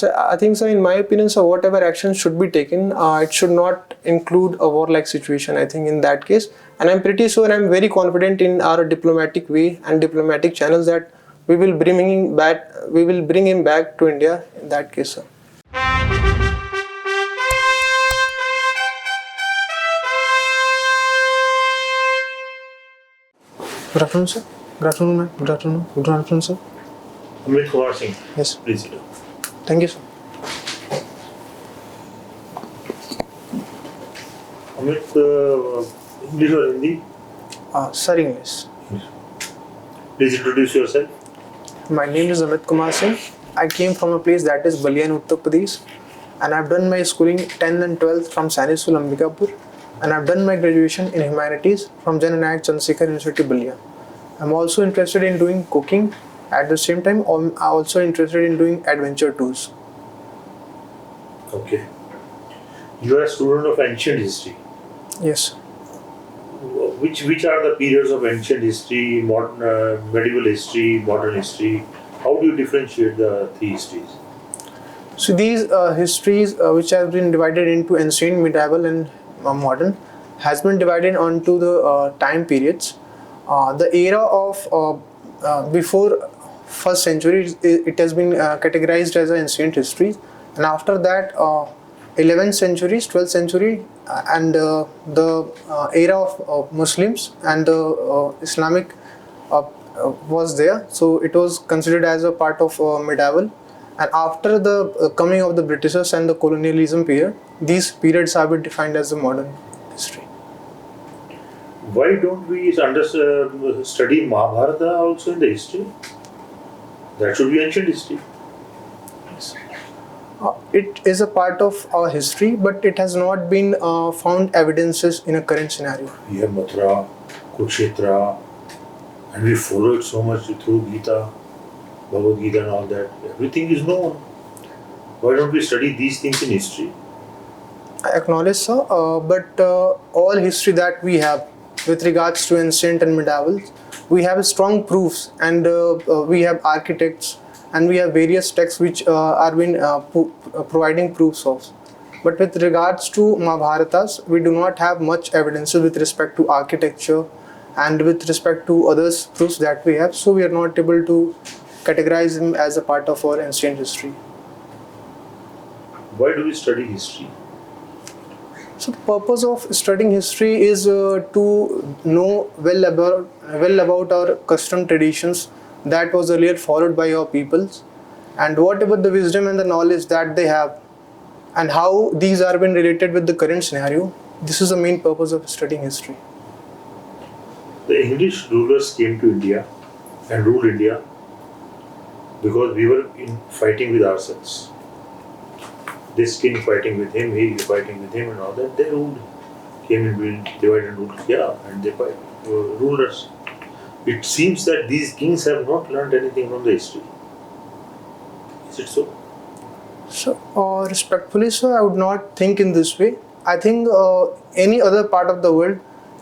So I think so. In my opinion, so whatever action should be taken, it should not include a war-like situation. I think in that case, and I'm pretty sure, I'm very confident in our diplomatic way and diplomatic channels that we will bring him back. We will bring him back to India in that case, sir. Good afternoon, sir. Good afternoon, ma'am. Good afternoon. Good afternoon, sir. Amit Kumar Singh. Yes. Please. Thank you, sir. Amit, English or Hindi? Sir, English. Please introduce yourself. My name is Amit Kumar Singh. I came from a place that is Balian, Uttar Pradesh, and I've done my schooling 10th and 12th from Sani School, Ambikapur, and I've done my graduation in humanities from Jan Nayak Chandrasekhar University, Balian. I'm also interested in doing cooking. At the same time, I'm also interested in doing adventure tours. Okay. You are a student of ancient history. Yes. Which are the periods of ancient history, modern, medieval history, modern history? How do you differentiate the three histories? So these histories, which have been divided into ancient, medieval, and modern, has been divided onto the time periods. The era of before first century, it has been categorized as ancient history, and after that 11th centuries, 12th century, and the era of Muslims and the Islamic was there, so it was considered as a part of medieval. And after the coming of the Britishers and the colonialism period, these periods have been defined as the modern history. Why don't we study Mahabharata also in the history? That should be ancient history. It is a part of our history, but it has not been found evidences in a current scenario. We have Mathura, Kurukshetra, and we follow it so much through Gita, Bhagavad Gita and all that. Everything is known. Why don't we study these things in history? I acknowledge, sir, but all history that we have with regards to ancient and medieval, we have strong proofs, and we have architects, and we have various texts which are been providing proofs of. But with regards to Mahabharatas, we do not have much evidence with respect to architecture and with respect to others proofs that we have, so we are not able to categorize them as a part of our ancient history. Why do we study history? So the purpose of studying history is to know well about our custom traditions that was earlier followed by our peoples, and whatever the wisdom and the knowledge that they have, and how these are been related with the current scenario. This is the main purpose of studying history. The English rulers came to India and ruled India because we were fighting with ourselves. This king fighting with him, he fighting with him, and all that. They ruled, came and divided and ruled. Yeah, and they ruled us. It seems that these kings have not learned anything from the history. Is it so? So, respectfully, sir, I would not think in this way. I think any other part of the world,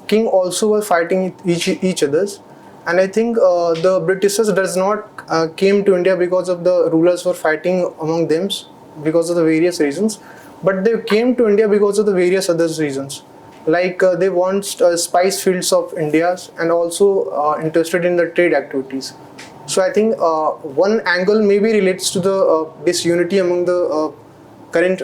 king also were fighting each others, and I think the Britishers does not came to India because of the rulers were fighting among them because of the various reasons, but they came to India because of the various other reasons. Like they want spice fields of India, and also interested in the trade activities. So I think one angle maybe relates to the disunity among the current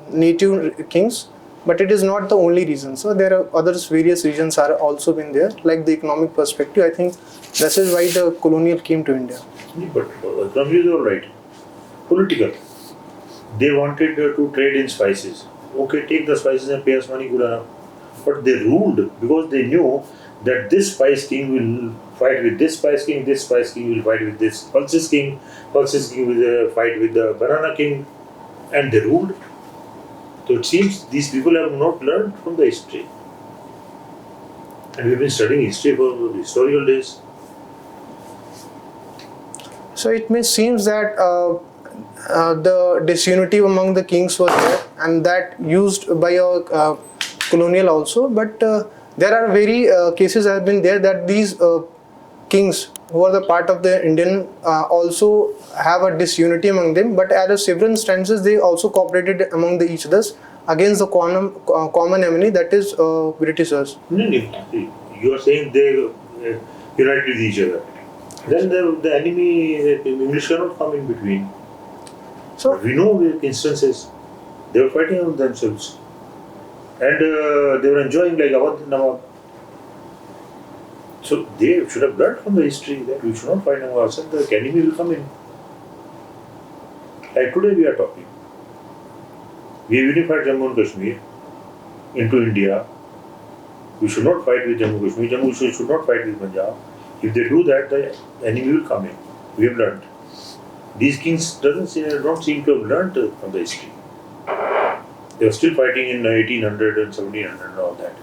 native kings, but it is not the only reason. So there are others, various reasons are also been there, like the economic perspective. I think this is why the colonial came to India. But economy is all right. Political. They wanted to trade in spices. Okay, take the spices and pay us money, good enough. But they ruled because they knew that this spice king will fight with this spice king will fight with this pulses king will fight with the banana king, and they ruled. So it seems these people have not learned from the history. And we've been studying history for historical days. So it may seem that the disunity among the kings was there, and that used by our colonial also, but there are very cases have been there that these kings who are the part of the Indian also have a disunity among them, but at several instances they also cooperated among each others against the common enemy, that is Britishers. No, no. You are saying they unite with each other. Then the enemy, English cannot come in between. So But we know instances they were fighting among themselves, and they were enjoying like Awadh Nawab. So they should have learned from the history that we should not fight among ourselves. The enemy will come in. Like today we are talking. We have unified Jammu and Kashmir into India. We should not fight with Jammu and Kashmir. Jammu and Kashmir should not fight with Punjab. If they do that, the enemy will come in. We have learned. These kings don't seem to have learned from the history. They were still fighting in 1800 and 1700 and all that.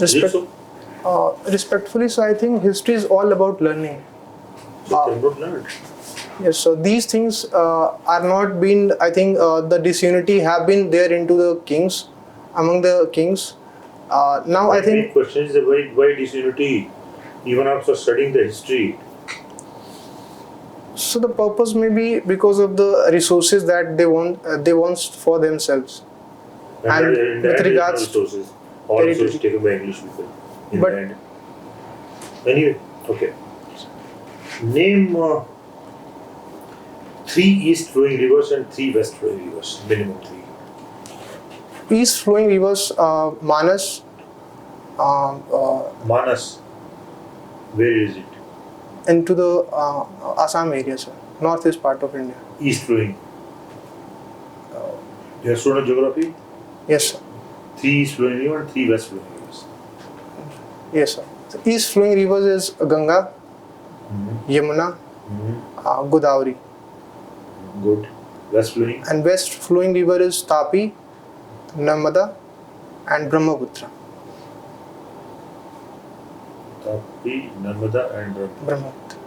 Is it so? Respectfully, so I think history is all about learning. But they have not learned. Yes, so these things are not been, I think the disunity have been there into the kings, among the kings. Now I My big think, question is why disunity, even after studying the history. so the purpose may be because of the resources that they want for themselves. And with regards resources, all territory. resources taken by English people in But- the end. Anyway, okay. Name 3 east flowing rivers and 3 west flowing rivers, minimum 3. East flowing rivers, Manas, Manas, where is it? into the Assam area, sir, northeast part of India. East flowing. You have student geography? Yes, sir. 3 east flowing rivers and 3 west flowing rivers. Yes, sir. So east flowing rivers is Ganga, Yamuna, Godavari, Good. West flowing? and west flowing river is Tapi, Narmada, and Brahmaputra. Tapi, Narmada and Brahmaputra.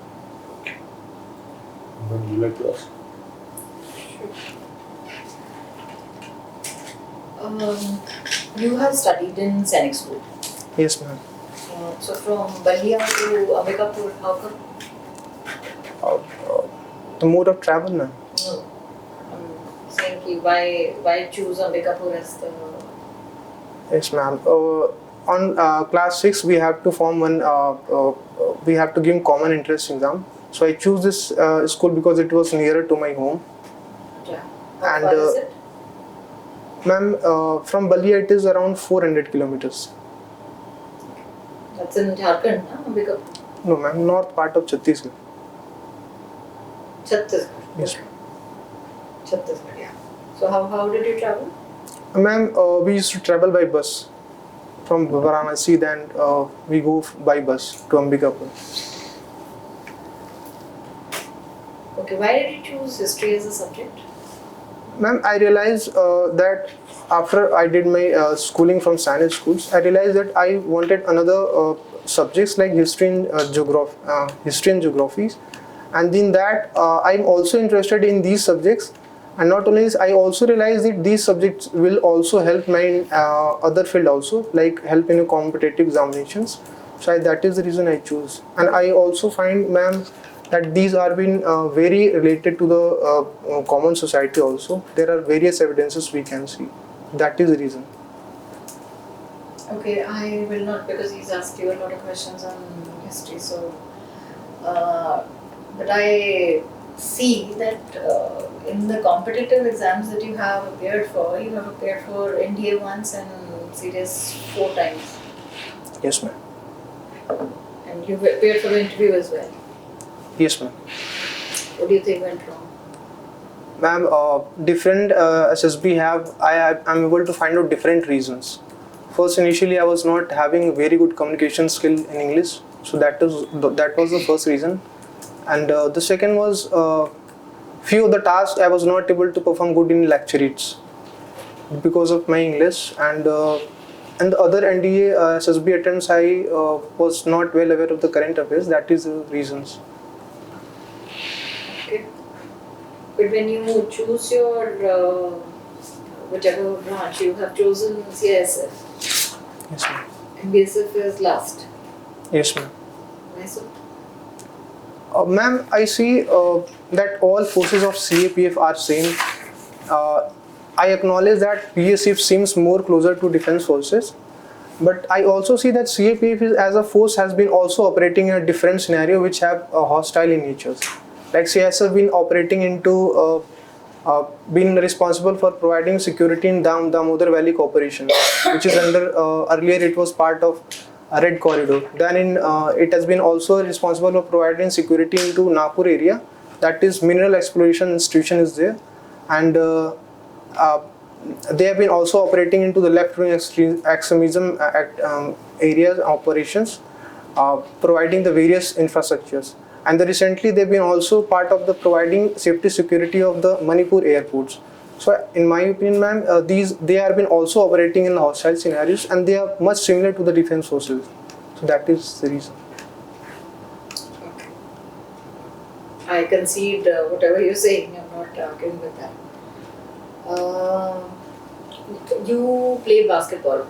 Would you like to ask? You have studied in Sainik School. Yes, ma'am. So from Balia to Ambikapur, how come? The mode of travel, ma'am. No. I'm saying ki why choose Ambikapur as the... Yes, ma'am. On class 6, we have to form one. We have to give common entrance exam. So I choose this school because it was nearer to my home. Yeah. How And, far is it? Ma'am, from Balia it is around 400 kilometers. That's in Jharkhand, na? Ambikapur. No, ma'am, north part of Chhattisgarh. Chhattisgarh. Yes, Okay. Chhattisgarh, yeah. So how did you travel? ma'am. We used to travel by bus from Varanasi. Then we go by bus to Ambikapur. Okay, why did you choose history as a subject? Ma'am, I realized that after I did my schooling from science schools, I realized that I wanted another subjects like history and geographies, and in that I'm also interested in these subjects. And not only this, I also realized that these subjects will also help my other field also, like help in competitive examinations. So that is the reason I choose. And I also find, ma'am, that these are been very related to the common society also. There are various evidences we can see. That is the reason. Okay, I will not, because he's asked you a lot of questions on history. So, but I see that in the competitive exams that you have appeared for NDA once and serious 4 times. Yes, ma'am. And you've appeared for the interview as well. Yes, ma'am. What do you think went wrong? Ma'am, different SSB I'm able to find out different reasons. First, initially I was not having very good communication skill in English, so that was the first reason. And the second was few of the tasks I was not able to perform good in lecture reads because of my English, and the other NDA SSB attempts I was not well aware of the current affairs. That is the reasons. Okay. But when you choose your whichever branch, you have chosen CISF. Yes, ma'am. And BSF is last. Yes, ma'am. Why so? Ma'am, I see that all forces of CAPF are same. I acknowledge that PSF seems more closer to defense forces, but I also see that CAPF as a force has been also operating in a different scenario which have hostile in natures. Like CSF been operating into been responsible for providing security in Damodar Valley Corporation, which is under earlier it was part of a Red Corridor. Then it has been also responsible for providing security into Nagpur area. That is mineral exploration institution is there, and uh, they have been also operating into the left-wing extremism areas operations, providing the various infrastructures. And recently they've been also part of the providing safety security of the Manipur airports. So in my opinion, ma'am, they have been also operating in hostile scenarios, and they are much similar to the defense forces. So that is the reason. Okay. I concede whatever you're saying. I'm not arguing with that. You played basketball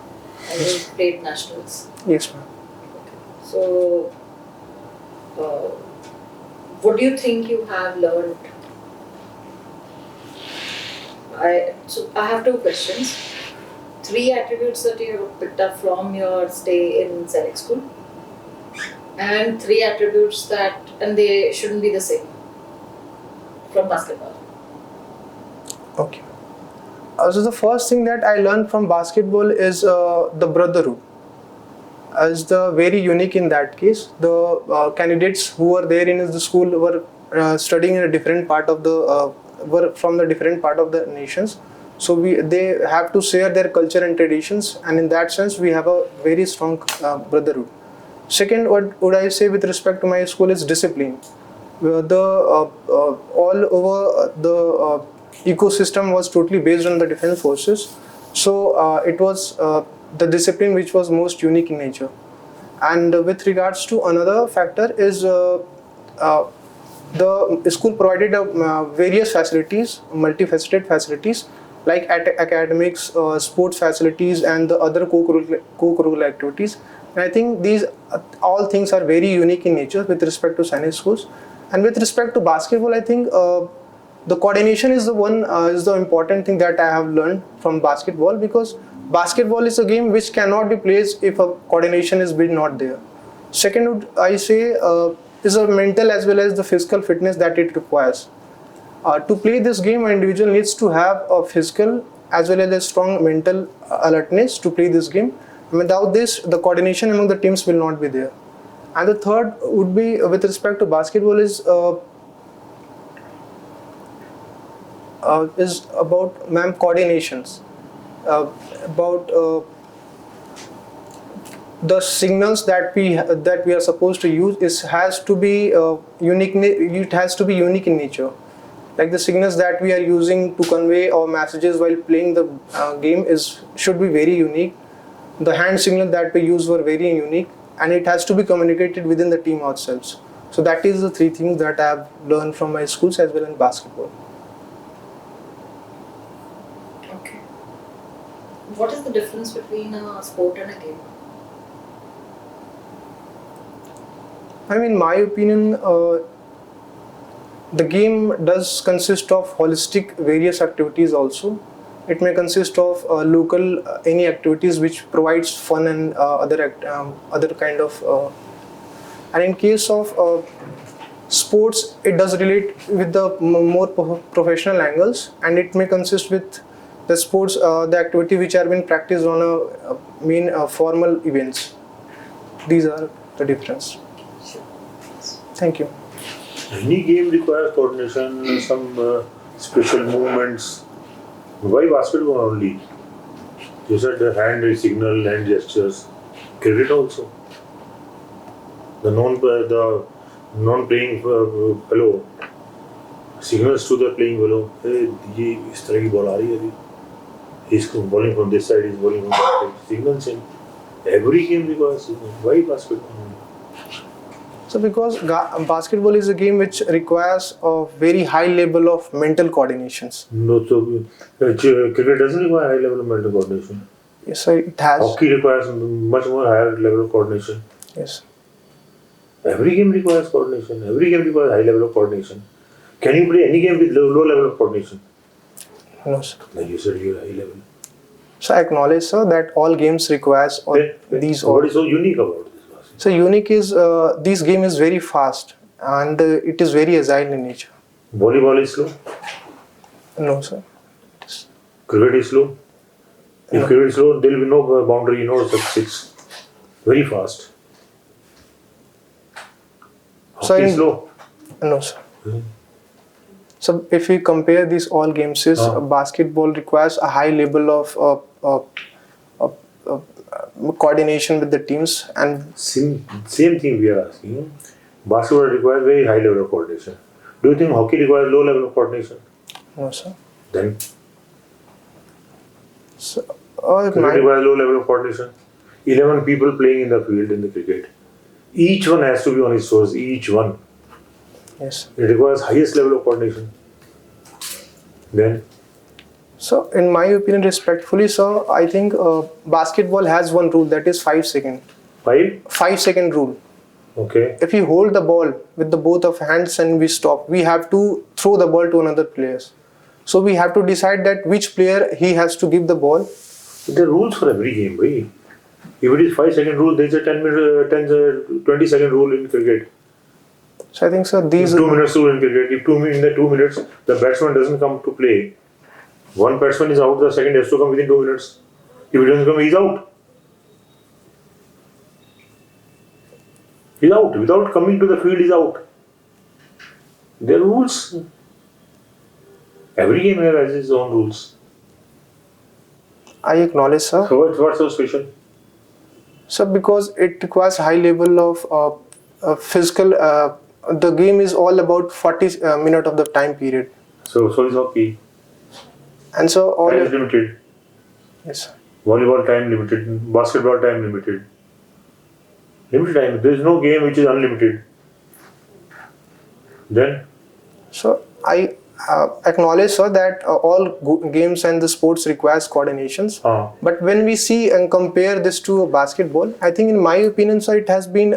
and you played nationals. Yes, ma'am. So, what do you think you have learned? I have two questions. 3 attributes that you have picked up from your stay in Select School, and 3 attributes that, and they shouldn't be the same, from basketball. Okay. So the first thing that I learned from basketball is the brotherhood. Is the very unique in that case. The candidates who were there in the school were studying in a different part of the were from the different part of the nations. So they have to share their culture and traditions, and in that sense we have a very strong brotherhood. Second, what would I say with respect to my school is discipline. All over the ecosystem was totally based on the defense forces, so it was the discipline which was most unique in nature. And with regards to another factor is the school provided various facilities, multifaceted facilities like academics, sports facilities, and the other co-curricular activities. And I think these all things are very unique in nature with respect to Sainik schools. And with respect to basketball, I think the coordination is the important thing that I have learned from basketball, because basketball is a game which cannot be played if a coordination is not there. Second, I say is a mental as well as the physical fitness that it requires. To play this game, an individual needs to have a physical as well as a strong mental alertness to play this game. Without this, the coordination among the teams will not be there. And the third would be with respect to basketball is about coordinations, about the signals that we are supposed to use has to be unique. It has to be unique in nature. Like the signals that we are using to convey our messages while playing the game should be very unique. The hand signal that we use were very unique, and it has to be communicated within the team ourselves. So that is the 3 things that I have learned from my schools as well in basketball. Okay. What is the difference between a sport and a game? In my opinion, the game does consist of holistic various activities also. It may consist of local any activities which provides fun and other kind of. And in case of sports, it does relate with the more professional angles, and it may consist with the sports, the activity which are being practiced on a formal events. These are the difference. Thank you. Any game requires coordination, some special movements. Why basketball only? You said the hand signal, hand gestures. Cricket also. The non-playing fellow signals to the playing fellow. Hey, ये इस तरह की ball आ रही है अभी. He's bowling from this side. He's bowling from that side. Signals him. Every game requires signal. Why basketball? So because basketball is a game which requires a very high level of mental coordinations. No, so cricket doesn't require high level of mental coordination. Yes, so it has. Hockey requires much more higher level of coordination. Yes. Every game requires coordination. Every game requires high level of coordination. Can you play any game with low level of coordination? No, sir. Then you said you're high level. So I acknowledge, sir, that all games requires these all. What is so unique about this basketball? So unique is this game is very fast and it is very agile in nature. Volleyball is slow. No, sir. Cricket is slow. If No. cricket is slow, there will be no boundary, no six. Very fast. So Hockey is in- slow. No, sir. So if we compare these all games, basketball requires a high level of coordination with the teams, and Same thing we are asking. Basketball requires very high level of coordination. Do you think hockey requires low level of coordination? no, sir. Then So, cricket requires low level of coordination. 11 people playing in the field in the cricket. Each one has to be on his toes. Each one. yes. It requires highest level of coordination. Then So in my opinion, respectfully, sir, I think basketball has one rule, that is 5 second. 5. 5 second rule. Okay. If we hold the ball with the both of hands and we stop, we have to throw the ball to another player. So we have to decide that which player he has to give the ball. There are rules for every game, bhai. If it is 5 second rule, there is a 20 second rule in cricket. So I think, sir, these 2 minutes rule in cricket. If in the 2 minutes the batsman doesn't come to play, one batsman is out, the second has to come within 2 minutes. If he doesn't come, he's out. He's out. Without coming to the field, he's out. There are rules. Every game has its own rules. I acknowledge, sir. So what's so special? So because it requires high level of physical, the game is all about 40 minutes of the time period, So is hockey. and so all. Time is limited. Yes, sir. Volleyball time limited. Basketball time limited. Limited time. There is no game which is unlimited. Then So I acknowledge, sir, that all games and the sports requires coordinations. But when we see and compare this to basketball, I think, in my opinion, sir, it has been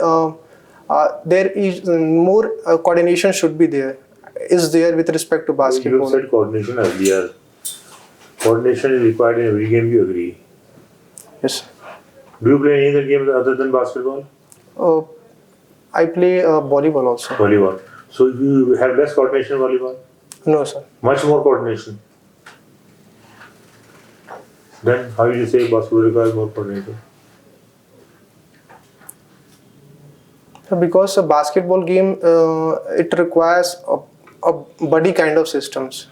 there is more coordination should be there. Is there with respect to you basketball? have said coordination earlier. Coordination is required in every game. You agree? Yes, sir. Do you play any other games other than basketball? I play volleyball also. Volleyball. So you have less coordination in volleyball? No, sir. Much more coordination. Then how do you say basketball requires more coordination? So because a basketball game, it requires a buddy kind of systems.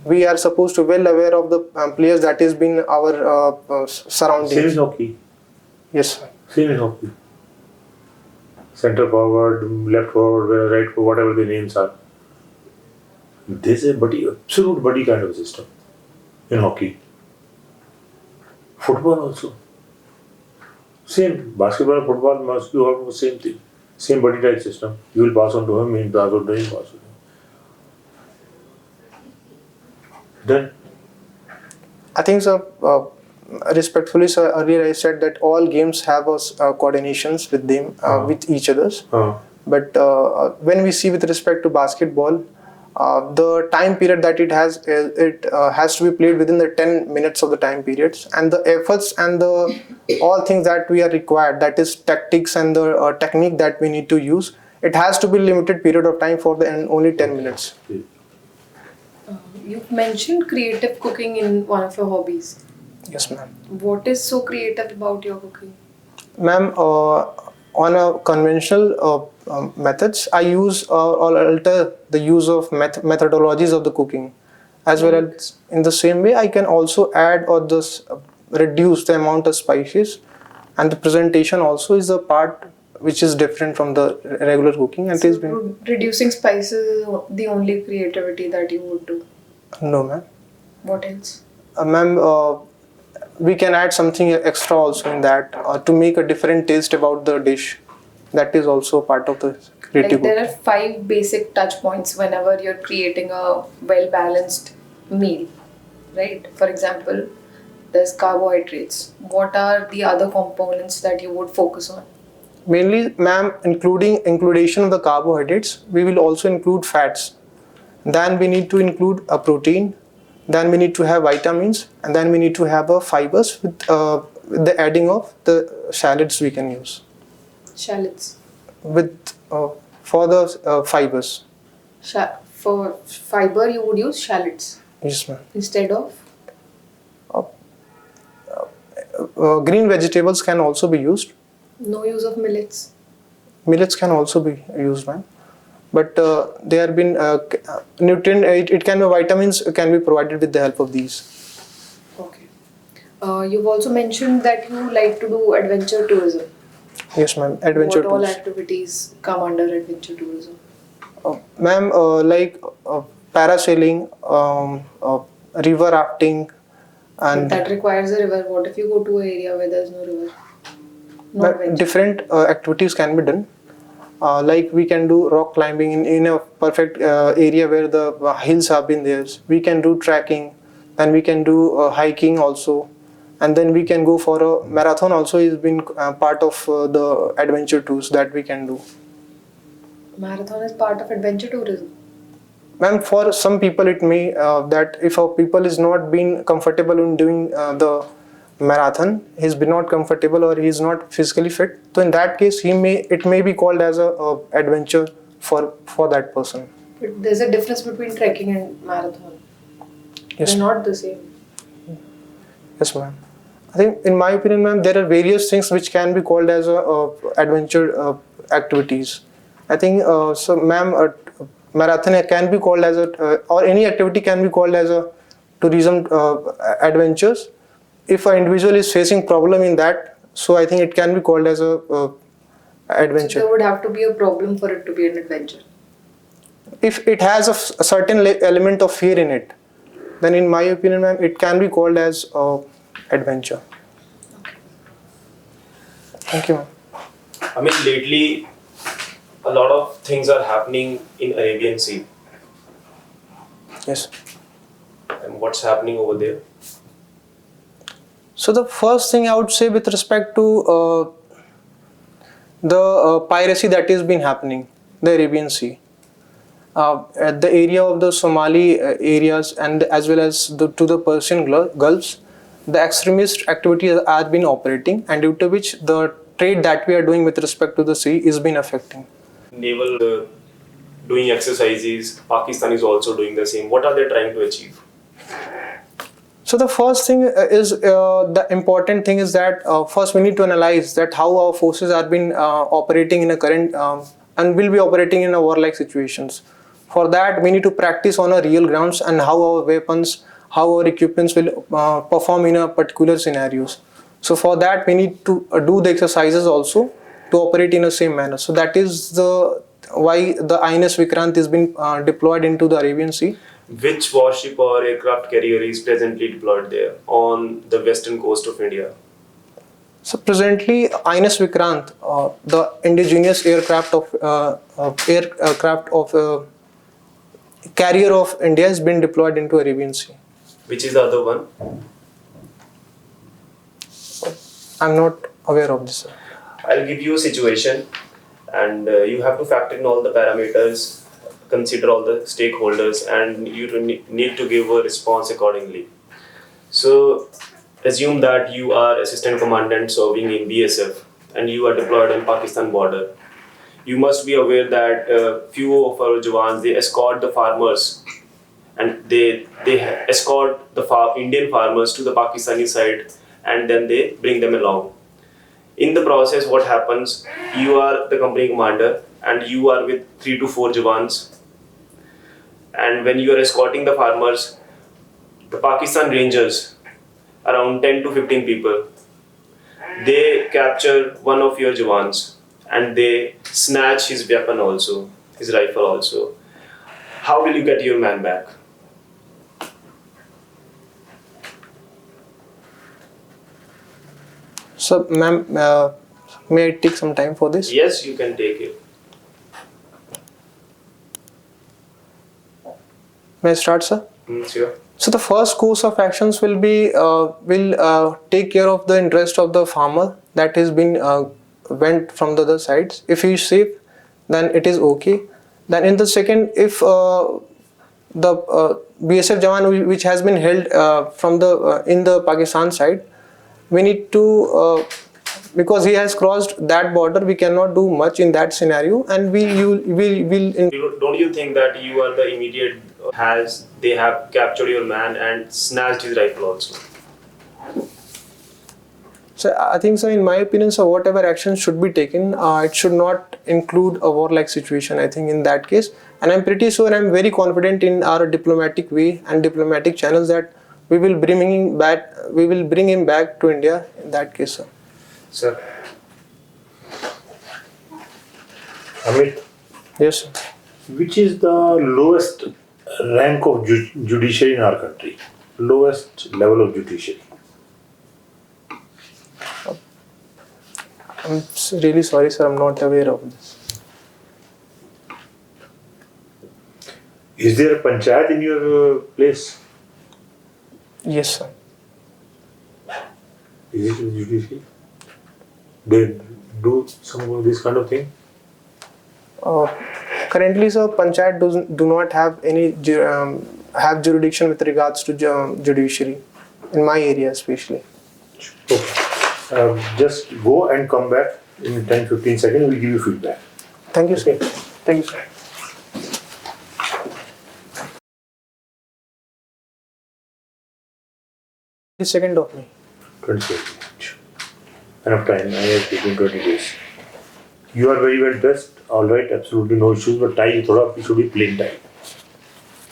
We are supposed to well aware of the players that has been our surroundings. Same as hockey. Yes, sir. Same as hockey. Center forward, left forward, right forward, whatever the names are. There's a absolute buddy kind of system in hockey. Football also. Same. Basketball and football must be almost the same thing. Same buddy type system. You will pass on to him, he will pass on to him, pass on to him. Then I think, sir, respectfully, sir, earlier I said that all games have coordinations with them, with each others. But when we see with respect to basketball, the time period that it has to be played within the 10 minutes of the time periods, and the efforts and the all things that we are required, that is tactics and the technique that we need to use, it has to be limited period of time for the and only 10 minutes. You mentioned creative cooking in one of your hobbies. Yes, ma'am. What is so creative about your cooking? Ma'am, on a conventional methods, I use or alter the use of methodologies of the cooking, as well as in the same way I can also add or just reduce the amount of spices, and the presentation also is a part which is different from the regular cooking. And it is been Reducing spices is the only creativity that you would do. no, ma'am. What else? Ma'am, we can add something extra also in that to make a different taste about the dish. That is also part of the creative Like there cooking. are 5 basic touch points whenever you're creating a well-balanced meal, right? For example, there's carbohydrates. What are the other components that you would focus on? Mainly, ma'am, inclusion of the carbohydrates, we will also include fats. Then we need to include a protein. Then we need to have vitamins, and then we need to have a fibers with the adding of the shallots we can use Shallots. with for the fibers. For fiber, you would use shallots Yes, ma'am. instead of. Green vegetables can also be used. No use of millets. Millets can also be used, ma'am. But they have been nutrient. It can be vitamins can be provided with the help of these. Okay. You've also mentioned that you like to do adventure tourism. Yes, ma'am. Adventure What all tours. activities come under adventure tourism? Ma'am, like parasailing, river rafting, But and that requires a river. What if you go to an area where there's no river? No but adventure. different activities can be done. Like we can do rock climbing in a perfect area where the hills have been there. We can do trekking, and we can do hiking also, and then we can go for a marathon also is been part of the adventure tours that we can do. Marathon is part of adventure tourism. Ma'am, for some people it may that if a people is not being comfortable in doing the marathon, he's been not comfortable or he's not physically fit, so in that case it may be called as a adventure for that person. But there's a difference between trekking and marathon. Yes, They're not the same. yes, ma'am. I think in my opinion, ma'am, there are various things which can be called as a adventure activities. I think so, ma'am. Marathon can be called as or any activity can be called as a tourism adventures. If an individual is facing problem in that, so I think it can be called as a adventure. So there would have to be a problem for it to be an adventure. If it has a certain element of fear in it, then in my opinion, ma'am, it can be called as adventure. Thank you, ma'am. I mean, lately, a lot of things are happening in Arabian Sea. Yes. And what's happening over there? So the first thing I would say with respect to the piracy that has been happening, the Arabian Sea, at the area of the Somali areas and as well as to the Persian Gulfs, the extremist activities have been operating, and due to which the trade that we are doing with respect to the sea is been affecting. Naval doing exercises, Pakistan is also doing the same. What are they trying to achieve? So the first thing is the important thing is that first we need to analyze that how our forces are been operating in a current and will be operating in a warlike situations. For that we need to practice on a real grounds and how our weapons, how our equipments will perform in a particular scenarios. So for that we need to do the exercises also to operate in the same manner. So that is the why the INS Vikrant is being deployed into the Arabian Sea. Which warship or aircraft carrier is presently deployed there on the western coast of India? So presently, INS Vikrant, the indigenous aircraft of carrier of India, has been deployed into Arabian Sea. Which is the other one? I'm not aware of this, sir. I'll give you a situation, and you have to factor in all the parameters, consider all the stakeholders, and you need to give a response accordingly. So assume that you are assistant commandant serving in BSF and you are deployed on Pakistan border. You must be aware that few of our Jawans, they escort the farmers and they escort the Indian farmers to the Pakistani side, and then they bring them along. In the process, what happens, you are the company commander and you are with 3 to 4 Jawans, and when you are escorting the farmers, the Pakistan Rangers, around 10 to 15 people, they capture one of your Jawans and they snatch his weapon also, his rifle also. How will you get your man back? So, ma'am, may I take some time for this? Yes, you can take it. May I start, sir? Sure. So the first course of actions will be take care of the interest of the farmer that has been went from the other sides. If he is safe, then it is okay. Then in the second, if the BSF Jawan which has been held from the in the Pakistan side, we need to because he has crossed that border, we cannot do much in that scenario, and we will. Don't you think that you are the immediate has they have captured your man and snatched his rifle also? So I think, so in my opinion, so whatever action should be taken, it should not include a war-like situation, I think, in that case. And I'm pretty sure, I'm very confident in our diplomatic way and diplomatic channels that we will bring him back to India in that case, sir. Sir, Amit, Yes, sir. which is the lowest rank of judiciary in our country? Lowest level of judiciary. I'm really sorry, sir. I'm not aware of this. Is there a panchayat in your place? Yes, sir. Is it in the judiciary? They do some of this kind of thing? Currently, sir, panchayat do not have any have jurisdiction with regards to judiciary in my area, especially. Okay. Just go and come back in 10-15 seconds. We'll give you feedback. Thank you, sir. Okay. Thank you, sir. Second of me. 20 seconds. Enough time. I have taken 20 days. You are very well dressed. All right, absolutely no issues. But tie थोड़ा should be plain tie.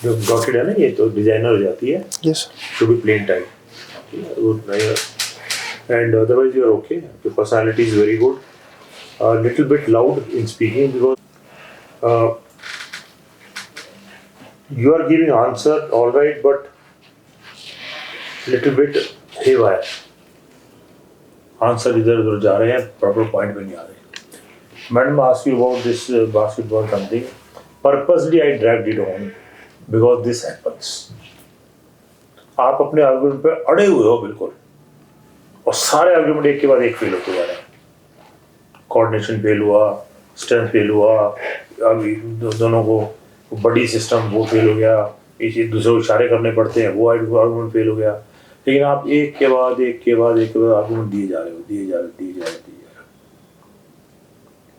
जो dotted है ना ये तो designer हो जाती है. Yes. Should be plain tie. And otherwise you are okay. Your personality is very good. A little bit loud in speaking because you are giving answer all right, but little bit haywire. Answer इधर उधर जा रहे हैं, proper point पे नहीं आ रहे. Madam asked you about this basketball something. Purposely I dragged it on because this happens. आप अपने आर्गुमेंट पे अड़े हुए हो बिल्कुल और सारे आर्गुमेंट एक के बाद एक फेल होते जा रहे हैं. कोऑर्डिनेशन फेल हुआ, स्ट्रेंथ फेल हुआ, अभी दोनों को बड़ी सिस्टम वो फेल हो गया, एक दूसरे को इशारे करने पड़ते हैं, वो आर्गुमेंट फेल हो गया. लेकिन आप एक के बाद आर्गुमेंट दिए जा रहे हो.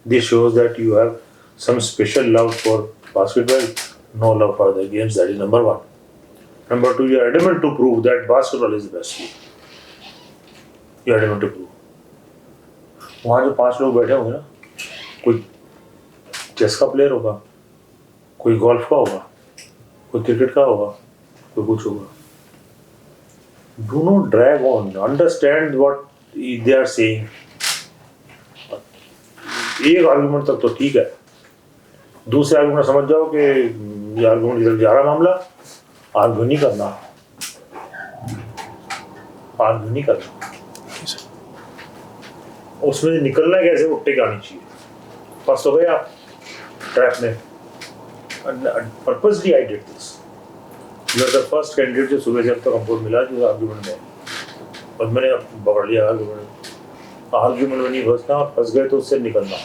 This shows that you have some special love for basketball, no love for other games. That is number one. Number two, you are adamant to prove that basketball is the best game. You are adamant to prove. वहाँ जो 5 लोग बैठे होंगे ना, कोई chess का player होगा, कोई गोल्फ का होगा, कोई क्रिकेट का होगा, कोई कुछ होगा. Do not drag on. Understand what they are saying. एक आर्गुमेंट तक तो ठीक है, दूसरे आर्गुमेंट समझ जाओ कि ये आर्गुमेंट इधर जा रहा मामला. आर्ग्यू नहीं करना. उसमें से निकलना कैसे, वो टिक आनी चाहिए. फंस तो गए आप ट्रैप में. Purposely I did this. You are the first candidate जो सुबह से अब तक हमको मिला जो आर्ग्यूमेंट में, और मैंने पकड़ लिया आर्ग्यूमेंट में नहीं फंसना, और फंस गए तो उससे निकलना.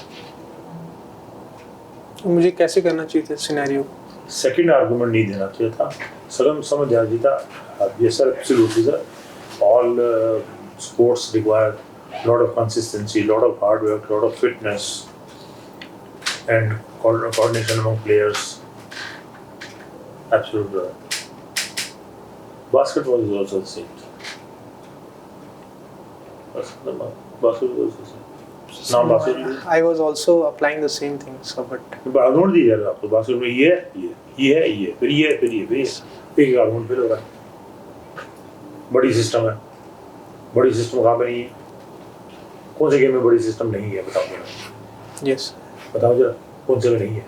मुझे कैसे करना चाहिए था सिनेरियो? सेकंड आर्गुमेंट नहीं देना चाहिए था. सगम समझ जाती था. Yes sir, absolutely sir. All sports require lot of consistency, lot of hard work, lot of fitness and coordination among players. Absolutely. Basketball is also the same. Basketball is also the same. Now basketball. I was also applying the same thing, so but argument दी जा रहा है आपको. Basketball में ये है, फिर ये एक आर्गुमेंट फिर हो रहा है. बड़ी सिस्टम है. बड़ी सिस्टम कहाँ पे नहीं है? कौन से गेम में बड़ी सिस्टम नहीं है बताओ जरा. yes, बताओ जरा कौन से में नहीं है?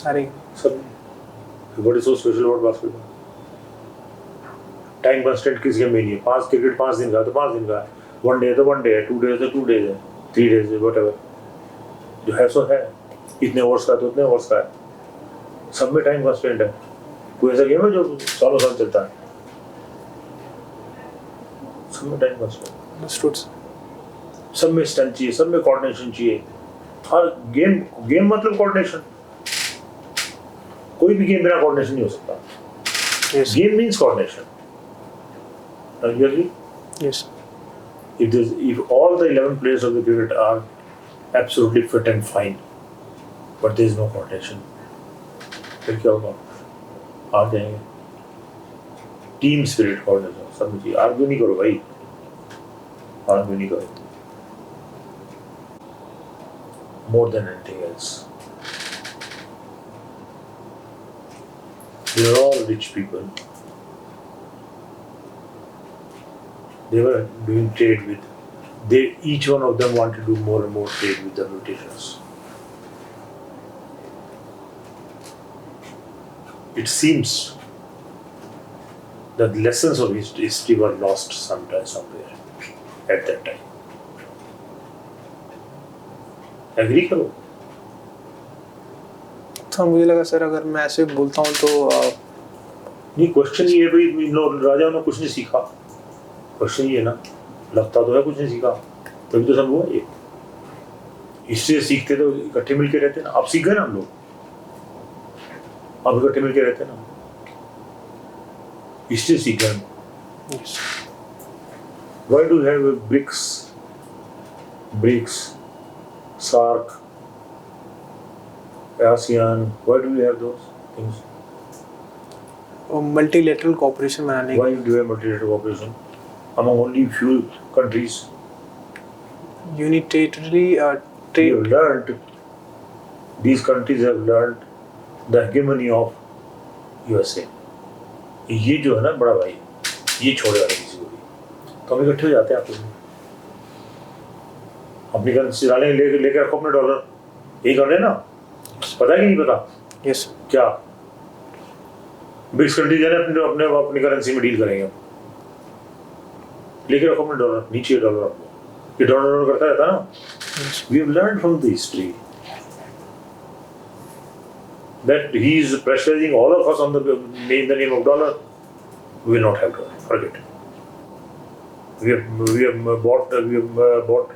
सारे सब. What is so special about basketball? Time constant किस गेम में नहीं है. 5 क्रिकेट 5 दिन का तो 5 दिन का है. 1 डे तो 1 डे है, 2 डेज तो 2 डेज है, 3 डेज है, व्हाटएवर जो है सो है. इतने ओवर्स का तो इतने ओवर्स का है. सब में टाइम कंस्टेंट है. कोई ऐसा गेम है जो सालों साल चलता है? सब में टाइम कंस्टेंट. understood. सब में स्ट्रेंथ चाहिए, सब में कोऑर्डिनेशन चाहिए. हर गेम मतलब कोऑर्डिनेशन. कोई भी गेम बिना कोऑर्डिनेशन नहीं हो सकता. Yes. Game means coordination. You agree? Yes. If all the 11 players of the cricket are absolutely fit and fine, but there is no coordination, फिर क्या होगा? आ जाएंगे. टीम स्पिरिट कोऑर्डिनेशन सब में चाहिए. आर्ग्यू नहीं करो भाई. आर्ग्यू नहीं करो. More than anything else. They are all rich people. They were doing trade with. Each one of them wanted to do more and more trade with the Britishers. It seems that lessons of history were lost somewhere at that time. Agree करो. तो मुझे लगा sir अगर मैं ऐसे बोलता हूँ तो नहीं, क्वेश्चन ये है भाई, इन लोग राजाओं ने कुछ नहीं सीखा. क्वेश्चन ये ना, लगता तो है कुछ नहीं सीखा, तभी तो सब हुआ ये. हिस्ट्री सीखते तो इकट्ठे मिलके रहते ना. अब सीख गए ना हम लोग, अब इकट्ठे मिलके रहते ना. हिस्ट्री सीख गए. yes. Why do you have BRICS, SARC, ASEAN? Why do we have those things? Multilateral cooperation बनाने Why do we have multilateral cooperation among only few countries? यूनिटेटरली We have trade. learned, these countries have learned the hegemony of USA. ये जो है ना बड़ा भाई, ये छोड़ेगा नहीं किसी को भी. तो हम इकट्ठे हो जाते हैं आपस में. अपनी करेंसी डालें, लेके रखो अपने डॉलर. यही कर रहे हैं ना. पता है कि नहीं पता? यस. क्या ब्रिक्स कंट्रीज है ना, अपनी करेंसी में डील करेंगे. लेके रखो अपने डॉलर. नीचे डॉलर आपको, ये डॉलर करता रहता है ना. We have learned from the history that he is pressurizing all of us in the name of dollar. We will not have dollar. Forget. We have bought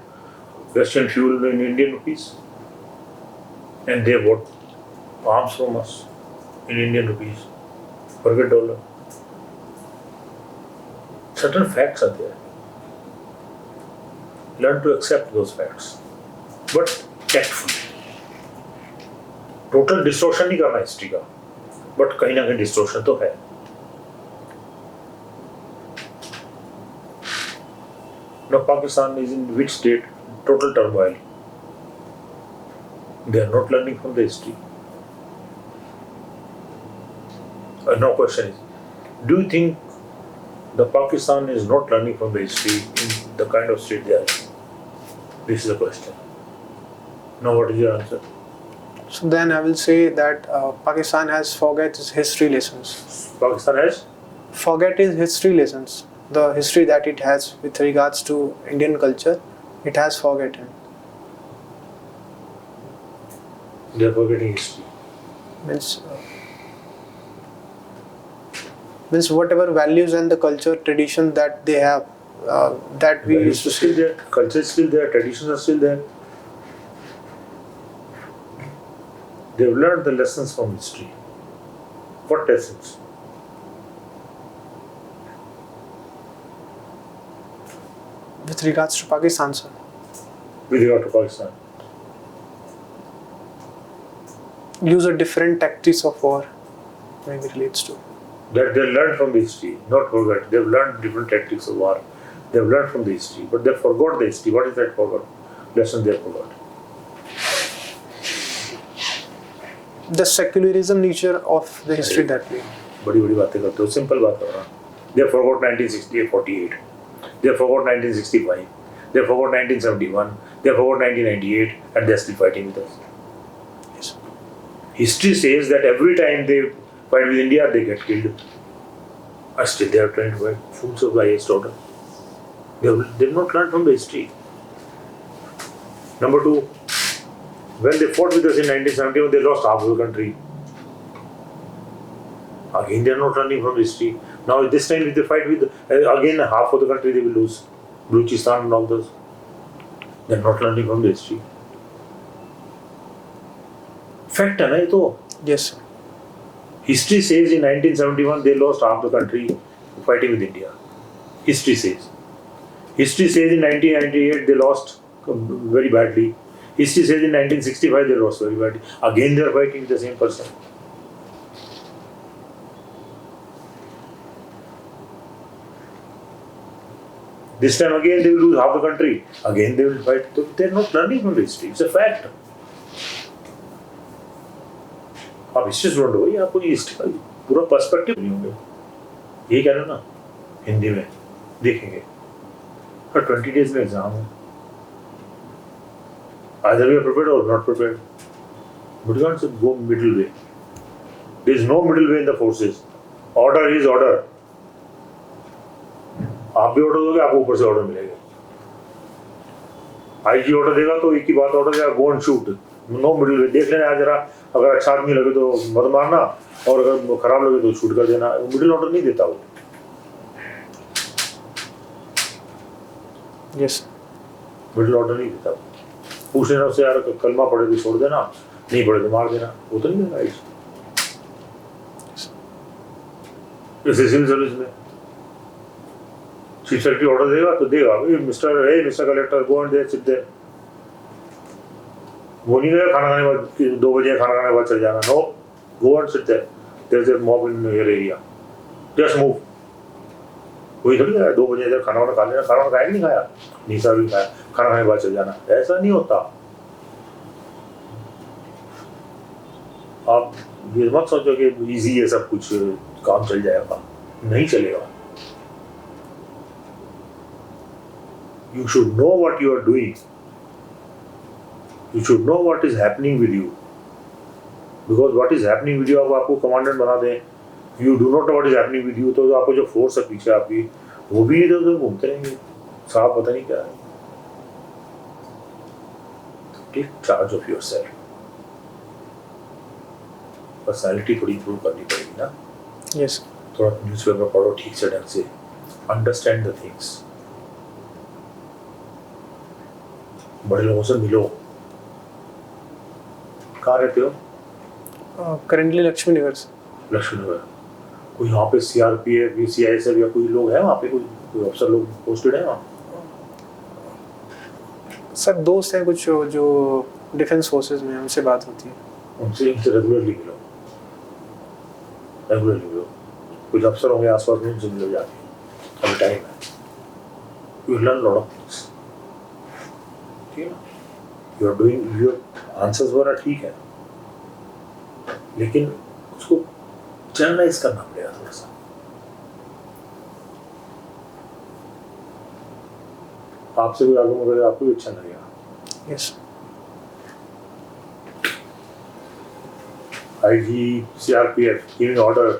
Russian fuel in Indian rupees, and they bought arms from us in Indian rupees. Forget dollar. Certain facts are there. Learn to accept those facts, but tactfully. Total distortion नहीं करना history का, but कहीं ना कहीं distortion तो है. Now Pakistan is in which state? Total turmoil. They are not learning from the history. No question is, do you think the Pakistan is not learning from the history in the kind of state they are in? This is the question. Now what is your answer? So then I will say that Pakistan has forget its history lessons. Pakistan has? Forget its history lessons. The history that it has with regards to Indian culture, it has forgotten. They are forgetting history. Means whatever values and the culture tradition that they have, that we Values used to are still see. there, culture is still there, traditions are still there. They have learned the lessons from history. What lessons? With regards to Pakistan, sir. With regard to Pakistan. Use a different tactics of war. Maybe relates to. That they learned from the history, not forgot. They have learned different tactics of war. They have learned from the history, but they forgot the history. What is that forgot? Lesson they have forgot. The secularism nature of the history that we. बड़ी बड़ी बातें करते हो. Simple बात हो रहा. They forgot 1948. They forgot 1965. They forgot 1971. They forgot 1998, and they're still fighting with us. Yes. History says that every time they fight with India, they get killed. And still they are trying to fight. Fools of the highest order. They've not learned from the history. Number two, when they fought with us in 1971, they lost half of the country. Again, they are not learning from history. Now, this time, if they fight with again half of the country, they will lose. Balochistan and all those. They're not learning from the history. Fact है ना ये तो. Yes, sir. History says in 1971 they lost half the country fighting with India. History says. History says in 1998 they lost very badly. History says in 1965 they lost very badly. Again they are fighting with the same person. This time again they will lose half the country. Again they will fight. So they are not learning from the history. It's a fact. आप history student हो भाई, आपको history का पूरा perspective नहीं होंगे. ये कह रहे हो ना हिंदी में देखेंगे. पर 20 days में एग्जाम है. Either we are prepared or not prepared. But you can't go middle way. There is no middle way in the forces. Order is order. आप भी ऑर्डर दोगे, आपको ऊपर से ऑर्डर मिलेगा. आईजी ऑर्डर देगा तो एक ही बात ऑर्डर देगा, go and shoot. No middle way. देख लेना जरा, अगर अच्छा आदमी लगे तो मत मारना, और अगर खराब लगे तो शूट कर देना. मिडिल ऑर्डर नहीं देता वो. Yes. मिडिल ऑर्डर नहीं देता. पूछ लेना उससे, यार कलमा पढ़े तो छोड़ देना, नहीं पढ़े तो मार देना. वो तो नहीं देगा आईजी. जैसे सिविल सर्विस में चीफ सेक्रेटरी ऑर्डर देगा तो देगा, mister collector go and there, sit there. वो नहीं गया खाना खाने के बाद 2 बजे खाना खाने के बाद चल जाना. No, go and sit there. There is a mob in your area, just move. वही थोड़ी गया 2 बजे इधर खाना वाना खा लेना. खाना वाना खाया कि नहीं खाया? नहीं सर भी खाया. खाना खाने के बाद चल जाना. ऐसा नहीं होता. आप ये मत सोचो कि इजी है सब कुछ, काम चल जाएगा. नहीं चलेगा. You should know what you are doing. You should know what is happening with you. Because what is happening with you, अब आपको कमांडेंट बना दें, you do not know what is happening with you, तो आपको जो force है पीछे आपकी, वो भी इधर उधर घूमते रहेंगे. साहब पता नहीं क्या है. Take charge of yourself. Personality थोड़ी इंप्रूव करनी पड़ेगी ना. Yes. थोड़ा न्यूज़पेपर पढ़ो ठीक से ढंग से. Understand the things. बड़े लोगों से मिलो. कहाँ रहते हो? Currently लक्ष्मी नगर से. लक्ष्मी नगर. कोई यहाँ पे CRPF CISF या कोई लोग हैं वहाँ पे, कोई अफसर लोग पोस्टेड है वहाँ? सर दोस्त हैं कुछ जो डिफेंस फोर्सेस में, उनसे बात होती है. उनसे रेगुलरली मिलो. रेगुलरली मिलो. कुछ अफसर होंगे आसपास में, उनसे मिलो जाके. अभी टाइम है. You learn lot of things. You are doing your answers वगैरह ठीक है, लेकिन उसको चैनलाइज करना पड़ेगा थोड़ा सा. आपसे भी आगे मगर आपको भी अच्छा लगेगा. Yes. IG CRPF giving order,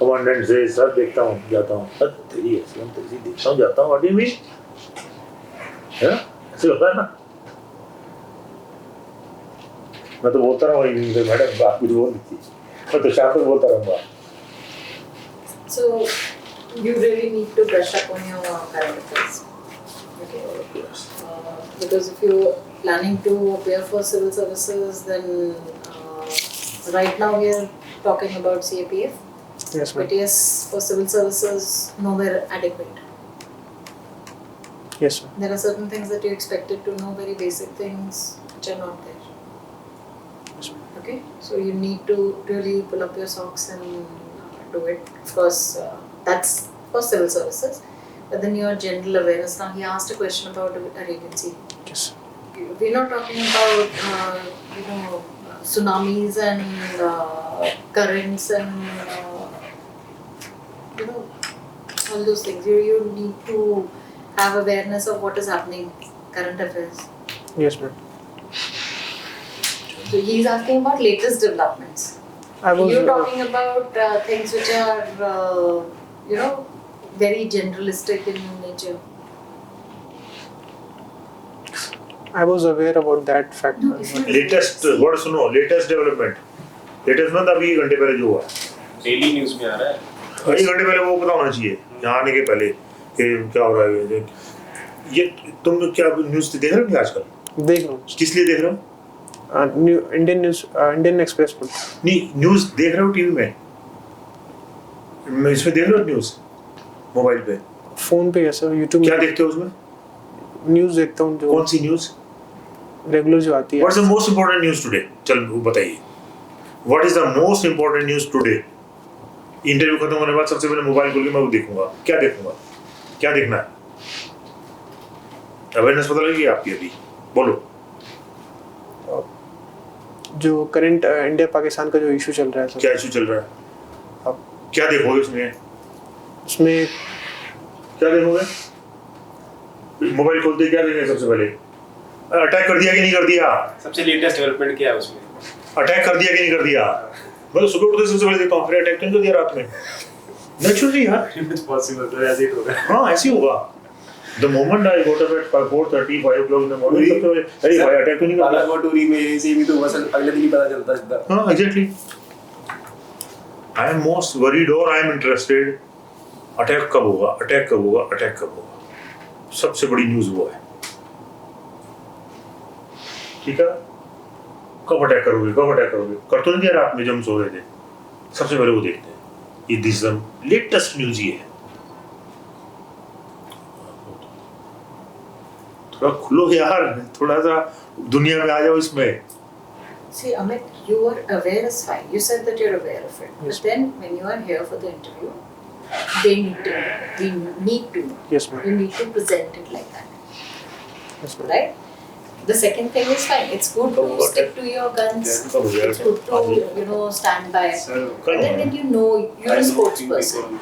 commandant से सर देखता हूँ जाता हूँ. तेरी ऐसी हम तेरी देखता हूँ जाता हूँ. What do you mean? है ना, ऐसे होता है ना. मैं तो बोलता रहा हूँ मैडम, आप कुछ बोल दीजिए. मैं तो शाम तक बोलता रहूँगा. So you really need to brush up on your current affairs. Okay. Because if you're planning to appear for civil services, then right now we are talking about CAPF. Yes, ma'am. But yes, for civil services, nowhere adequate. Yes, ma'am. There are certain things that you expected to know, very basic things which are not there. Yes, ma'am. Okay, so you need to really pull up your socks and do it. Of course, that's for civil services. But then your general awareness. Now he asked a question about a vacancy. Yes. We're not talking about tsunamis and currents and all those things. You need to have awareness of what is happening, current affairs. Yes, ma'am. So he's asking about latest developments. You're talking about things which are, very generalistic in nature. I was aware about that fact. No, it's not latest word सुनो. Latest development. Latest मतलब अभी 1 घंटे पहले जो हुआ. Daily news में आ रहा है. 1 घंटे पहले वो पता होना चाहिए यहाँ आने के पहले कि क्या हो रहा है. ये तुम क्या न्यूज़ देख रहे हो क्या आजकल? देख रहा हूँ। किस लिए देख रहे हो? इंडियन न्यूज़, इंडियन एक्सप्रेस पर। नहीं, न्यूज़ देख रहे हो टीवी में? इसमें देख रहे हो न्यूज़ मोबाइल पे? फ़ोन पे कैसे, यूट्यूब क्या में देखते हो उसमें? न्यूज़ देखता हूँ, जो कौन सी न्यूज़? रेगुलर जो आती है। What's the most important news today? चल वो बताइए. What is the most important news today? Interview खत्म होने के बाद सबसे पहले मोबाइल खोल के मैं वो देखूंगा. क्या देखूंगा? क्या देखना है? अवेयरनेस पता लगेगी आपकी अभी. बोलो. जो करंट इंडिया पाकिस्तान का जो इशू चल रहा है सब। क्या इशू चल रहा है? अब क्या देखोगे उसमें? उसमें क्या देखोगे? मोबाइल खोलते ही क्या देखेंगे सबसे पहले? अटैक कर दिया कि नहीं कर दिया? सबसे लेटेस्ट डेवलपमेंट क्या है उसमें? अटैक कर दिया कि नहीं कर दिया? मैं तो सुबह उठते सबसे पहले देखता हूँ, फिर अटैक तो नहीं कर दिया रात में? नेचुरली यार. इट्स पॉसिबल, तो ऐसे ही होगा. हाँ ऐसे ही होगा. The moment I got up at 4:30, 5 o'clock in the morning, सबसे पहले अरे भाई अटैक तो नहीं कर दिया? टूरी में से भी तो बस अगले दिन ही पता चलता सीधा. हाँ exactly. I am most worried or I am interested. Attack कब होगा? अटैक कब होगा? अटैक कब होगा? सबसे बड़ी न्यूज़ वो है. ठीक है? कब अटैक करोगे? कब अटैक करोगे? कर तो नहीं दिया रात में जब हम सो रहे थे? सबसे पहले वो देखते हैं. ये दिस लेटेस्ट न्यूज़ ये है. थोड़ा खुलो यार, थोड़ा सा दुनिया में आ जाओ इसमें. See, Amit, you are aware is fine. You said that you're aware of it. But then when you are here for the interview, they need to know. We need to know. Yes, ma'am. You need to present it like that. Yes, ma'am. Right? The second thing is fine. It's good to stick to your guns. It's good to, stand by it. But then you know, you're a sports person.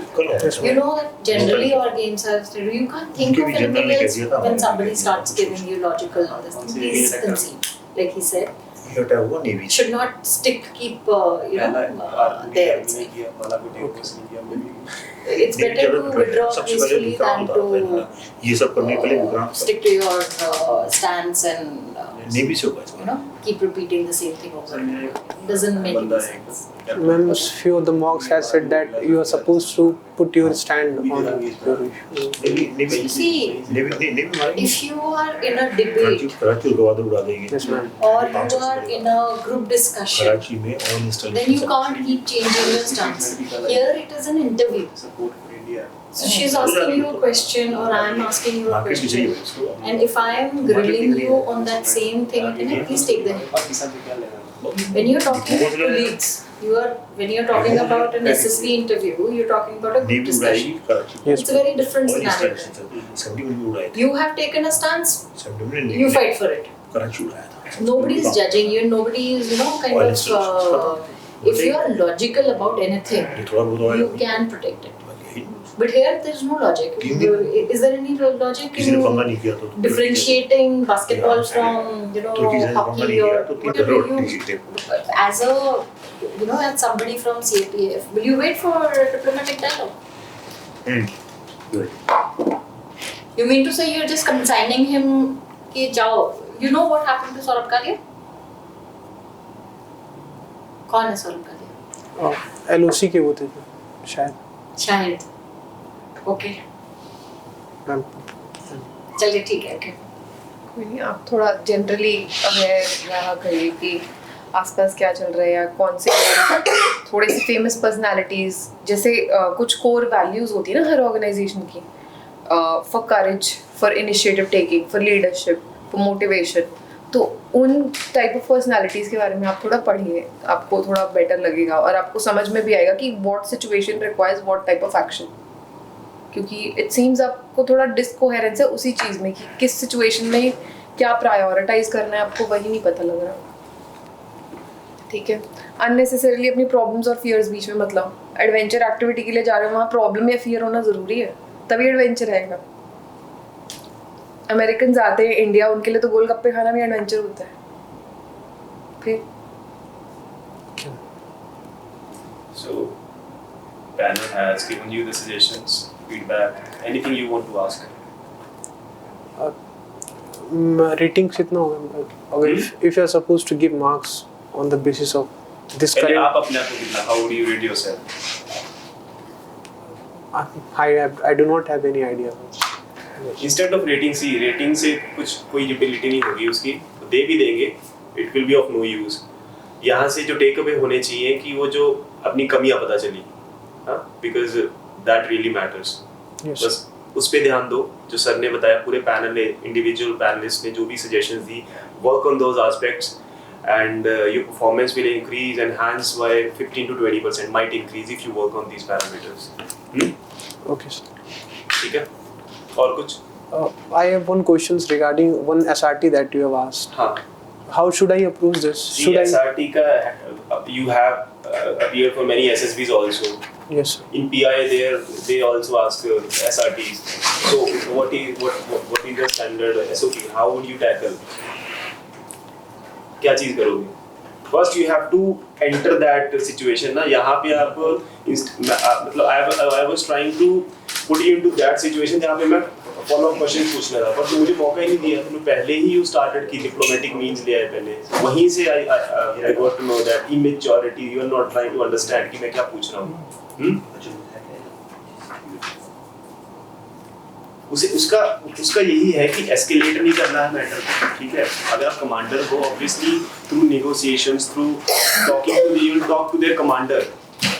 You know that generally our games are, you can't think of anything else when somebody starts giving you logical all this thing. Please conceive. Like he said, should not keep, there. It's better to withdraw peacefully than to ये सब करने के लिए Vikrant stick to your stance and navy से होगा. keep repeating the same thing over and over. It doesn't make any sense. Ma'am, few of the mocks has said that you are supposed to put your stand on your issue. See, if you are in a debate Karachi उड़वा देंगे. Yes, ma'am. or you are in a group discussion, Karachi में on installation. then you can't keep changing your stance. Here it is an interview. So she's asking you a question or I'm asking you a question. And if I am grilling you on that same thing, can I please take the hint? When you're talking to colleagues, when you're talking about an SSB interview, you're talking about a group discussion. Yes, It's a very different scenario. You have taken a stance, you fight for it. Nobody is judging you, nobody is, kind of, if you are logical about anything, you can protect it. But here there's no logic. Is there any logic किसी ने in पंगा नहीं किया तो differentiating basketball from, hockey or whatever you, as a, as somebody from CAPF, will you wait for diplomatic dialogue? You mean to say you're just consigning him कि जाओ? You know what happened to Saurabh Kalia? कौन है Saurabh Kalia? LOC के वो थे शायद. शायद. Okay. Ma'am. चलिए ठीक है. ओके. कोई नहीं, आप थोड़ा जनरली अवेयर रहा करिए कि आसपास क्या चल रहा है या कौन से थोड़े से फेमस पर्सनालिटीज, जैसे कुछ कोर वैल्यूज होती है ना हर ऑर्गेनाइजेशन की, for courage, for initiative taking, for leadership, for motivation. तो उन टाइप ऑफ पर्सनालिटीज़ के बारे में आप थोड़ा पढ़िए, आपको थोड़ा बेटर लगेगा और आपको समझ में भी आएगा कि what situation requires what type of action. क्योंकि इट सीम्स आपको थोड़ा डिसकोहेरेंस है उसी चीज़ में कि किस सिचुएशन में क्या प्रायोरिटाइज करना है, आपको वही नहीं पता लग रहा. ठीक है, अननेसेसरीली अपनी प्रॉब्लम्स और फियर्स बीच में मत लाओ. एडवेंचर एक्टिविटी के लिए जा रहे हो, वहाँ प्रॉब्लम या फियर होना ज़रूरी है, तभी एडवेंचर रहेगा. अमेरिकन आते हैं इंडिया, उनके लिए तो गोलगप्पे खाना भी एडवेंचर होता है. फिर So, panel has given you the suggestions, feedback, anything you want to ask. Ratings कितना होगा? अगर if you are supposed to give marks on the basis of this पहले current, आप अपने आप को कितना, how would you rate yourself? I do not have any idea. Instead of rating से कुछ कोई यूटिलिटी नहीं होगी उसकी, दे भी देंगे, it will be of no use. यहाँ से जो टेक अवे होने चाहिए कि वो जो अपनी कमियां पता चली, हाँ, बिकॉज दैट रियली मैटर्स। बस उस पे ध्यान दो, जो सर ने बताया, पूरे पैनल ने, इंडिविजुअल पैनलिस्ट ने जो भी suggestions the, work on those aspects and your performance will increase, enhance by 15 to 20% might increase if you work on these parameters. Okay, sir. ठीक है, और कुछ? I have one questions regarding one SRT that you have asked. हाँ. How should I approach this? See, SRT का you have appeared for many SSBs also. Yes, sir. In PI they also ask SRTs. So what is the standard SOP? How would you tackle? क्या चीज करोगे? First you have to enter that situation ना, यहाँ पे आप मतलब I was trying to put you into that situation जहाँ पे मैं फॉलो अप क्वेश्चन पूछना था, पर मुझे मौका ही नहीं दिया। तुमने पहले ही यू स्टार्टेड की डिप्लोमेटिक मींस ले आए पहले, वहीं से I got to know that immaturity, you are not trying to understand कि मैं क्या पूछ रहा हूँ। उसका यही है कि एस्केलेट नहीं करना है मैटर, ठीक है। अगर आप कमांडर हो, obviously through negotiations, through talking to you will talk to their commander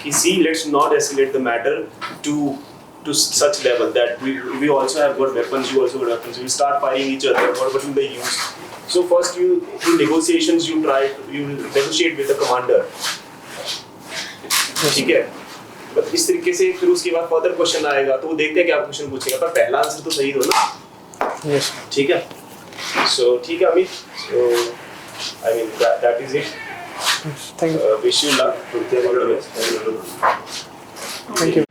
कि see let's not escalate the matter to such level that we also have got weapons, you also got weapons, we start firing each other, what will they use? So first you through negotiations you negotiate with the commander, ठीक है। बस इस तरीके से फिर उसके बाद further question आएगा तो वो देखते हैं क्या क्वेश्चन पूछेगा, पर पहला आंसर तो सही दो ना। Yes. ठीक है, so ठीक है Amit, so I mean that is it. Thank you. Wish you luck. Thank you.